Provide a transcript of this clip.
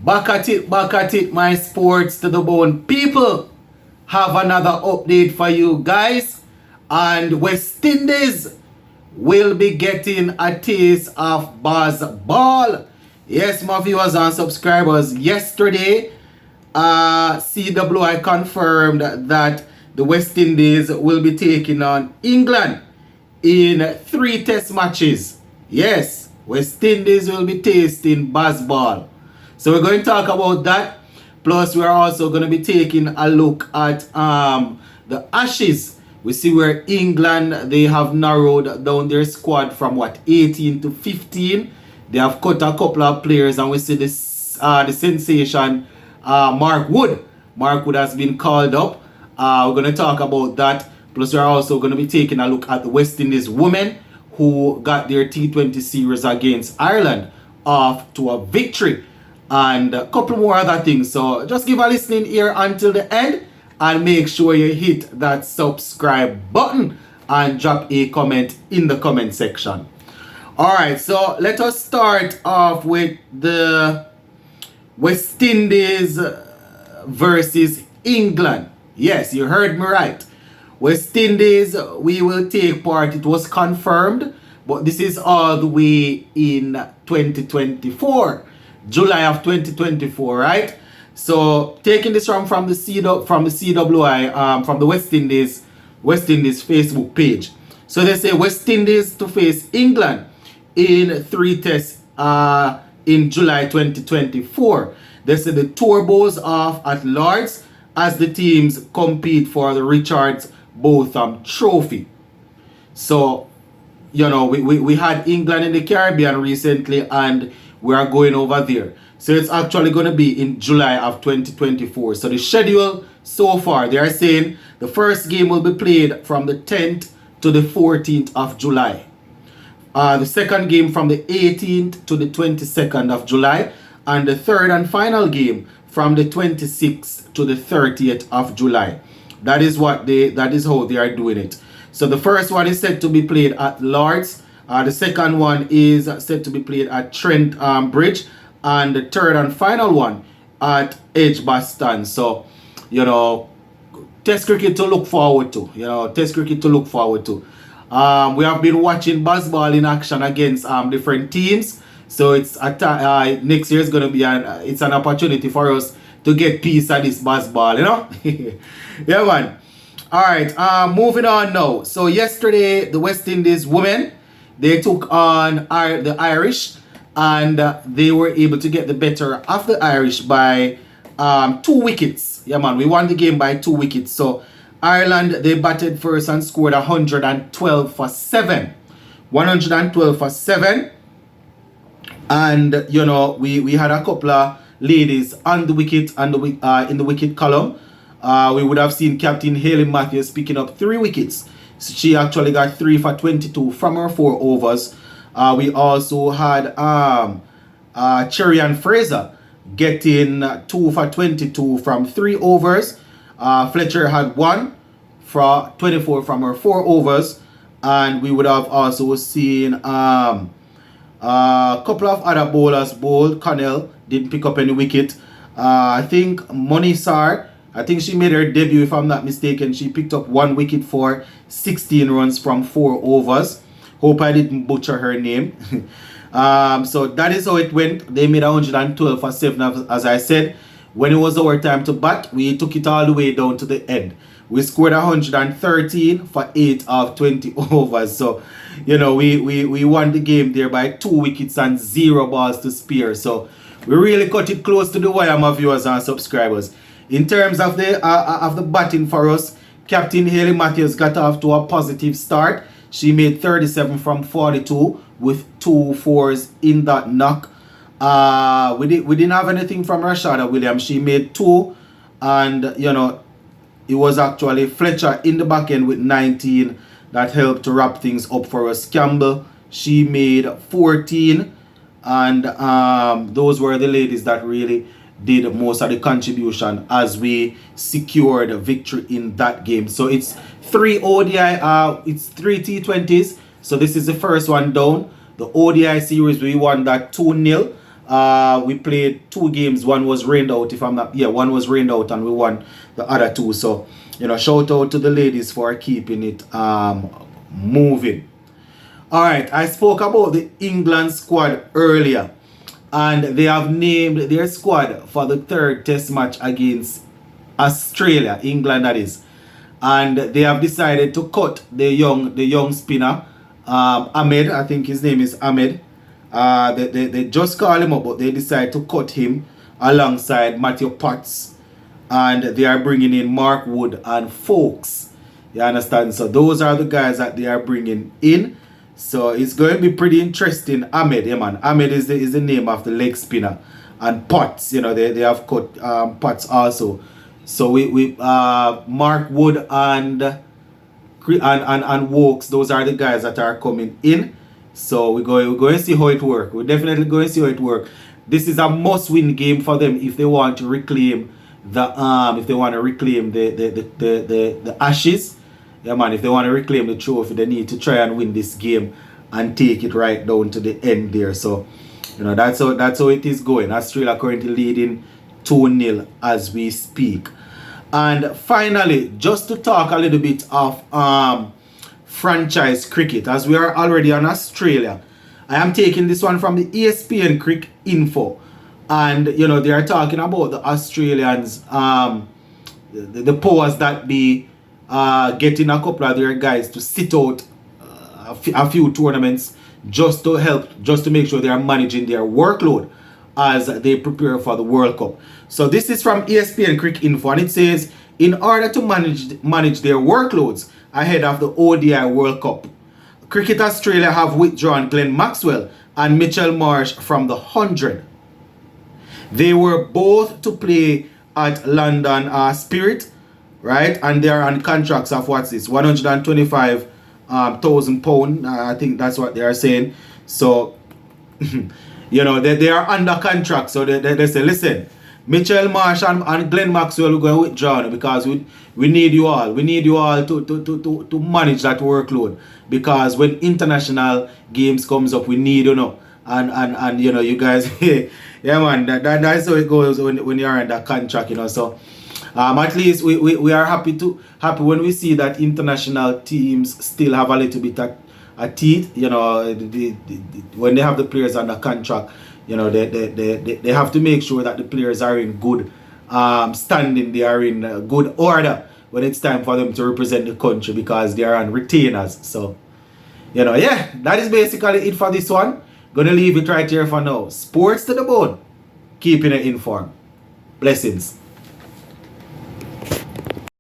Back at it, my sports to the bone people. Have another update for you guys. And West Indies will be getting a taste of baseball. Yes, my viewers and subscribers. Yesterday, CWI confirmed that the West Indies will be taking on England in 3 test matches. Yes, West Indies will be tasting baseball. So we're going to talk about that. Plus, we're also going to be taking a look at the Ashes. We see where England, they have narrowed down their squad from what, 18 to 15. They have cut a couple of players, and we see this the sensation Mark Wood. Mark Wood has been called up. We're going to talk about that. Plus, we're also going to be taking a look at the West Indies women who got their T20 series against Ireland off to a victory. And a couple more other things. So just give a listening ear until the end. And make sure you hit that subscribe button. And drop a comment in the comment section. Alright, so let us start off with the West Indies versus England. Yes, you heard me right. West Indies, we will take part. It was confirmed, but this is all the way in 2024, July of 2024, right? So taking this from the CWI, from the West Indies Facebook page. So they say West Indies to face England in 3 tests in July 2024. They say the tour goes off at Lords as the teams compete for the Richards Botham Trophy. So, you know, we had England in the Caribbean recently, and we are going over there. So it's actually going to be in July of 2024. So the schedule so far, they are saying the first game will be played from the 10th to the 14th of July. The second game from the 18th to the 22nd of July. And the third and final game from the 26th to the 30th of July. That is how they are doing it. So the first one is set to be played at Lords. The second one is set to be played at Trent Bridge. And the third and final one at Edgbaston. So, you know, test cricket to look forward to. We have been watching baseball in action against different teams. So it's next year is going to be it's an opportunity for us to get piece of this baseball, you know. Yeah, man. All right, moving on now. So yesterday, the West Indies women, they took on the Irish, and they were able to get the better of the Irish by 2 wickets. Yeah, man, we won the game by 2 wickets. So Ireland, they batted first and scored 112 for 7. 112 for 7. And, you know, we had a couple of ladies on the wicket and in the wicket column. We would have seen Captain Hayley Matthews picking up 3 wickets. So she actually got 3 for 22 from her 4 overs. We also had Cherry Ann Fraser getting 2 for 22 from 3 overs. Fletcher had 1 for 24 from her 4 overs. And we would have also seen a couple of other bowlers bowled. Connell didn't pick up any wicket. I think Monisar, I think she made her debut, if I'm not mistaken. She picked up 1 wicket for 16 runs from 4 overs. Hope I didn't butcher her name. So that is how it went. They made 112 for 7, as I said. When it was our time to bat, we took it all the way down to the end. We scored 113 for 8 of 20 overs. So, you know, we won the game there by 2 wickets and 0 balls to spare. So we really cut it close to the wire, my viewers and subscribers. In terms of the batting for us, Captain Hayley Matthews got off to a positive start. She made 37 from 42 with 2 fours in that knock. We didn't have anything from Rashada Williams. She made 2, and, you know, it was actually Fletcher in the back end with 19 that helped to wrap things up for us. Campbell, she made 14, and those were the ladies that really did most of the contribution as we secured a victory in that game. So it's 3 ODI, it's 3 T20s. So this is the first one down. The ODI series, we won that 2-0. We played 2 games. One was rained out, if I'm not, yeah, one was rained out and we won the other 2. So, shout out to the ladies for keeping it moving. All right, I spoke about the England squad earlier, and they have named their squad for the 3rd test match against Australia, England that is. And they have decided to cut the young spinner, Ahmed, I think his name is Ahmed. They just call him up, but they decide to cut him alongside Matthew Potts. And they are bringing in Mark Wood and Folks. You understand? So those are the guys that they are bringing in. So it's going to be pretty interesting. Ahmed, yeah man. Ahmed is the name of the leg spinner. And Potts, they have cut Potts also. So we Mark Wood and Wokes, those are the guys that are coming in. So we're going to see how it works. We're definitely going to see how it works. This is a must-win game for them if they want to reclaim the Ashes. Yeah man, if they want to reclaim the trophy, they need to try and win this game and take it right down to the end there. So, that's how it is going. Australia currently leading 2-0 as we speak. And finally, just to talk a little bit of franchise cricket, as we are already on Australia, I am taking this one from the ESPN Cricket Info. And, they are talking about the Australians, the powers that be getting a couple of their guys to sit out a few tournaments just to make sure they are managing their workload as they prepare for the World Cup. So this is from ESPN Cricket Info, and it says, in order to manage their workloads ahead of the ODI World Cup, Cricket Australia have withdrawn Glenn Maxwell and Mitchell Marsh from the 100. They were both to play at London Spirit, right? And they are on contracts of what's this? £125,000. I think that's what they are saying. So, they are under contract. So they say, listen, Mitchell Marsh and Glenn Maxwell are going to withdraw because we need you all. We need you all to manage that workload. Because when international games comes up, we need, and you guys, yeah man, that's how it goes when you're under contract, So at least we are happy when we see that international teams still have a little bit of teeth, when they have the players under contract, they have to make sure that the players are in good standing, they are in good order when it's time for them to represent the country because they are on retainers. So, yeah, that is basically it for this one. Gonna leave it right here for now. Sports to the bone. Keeping it informed. Blessings.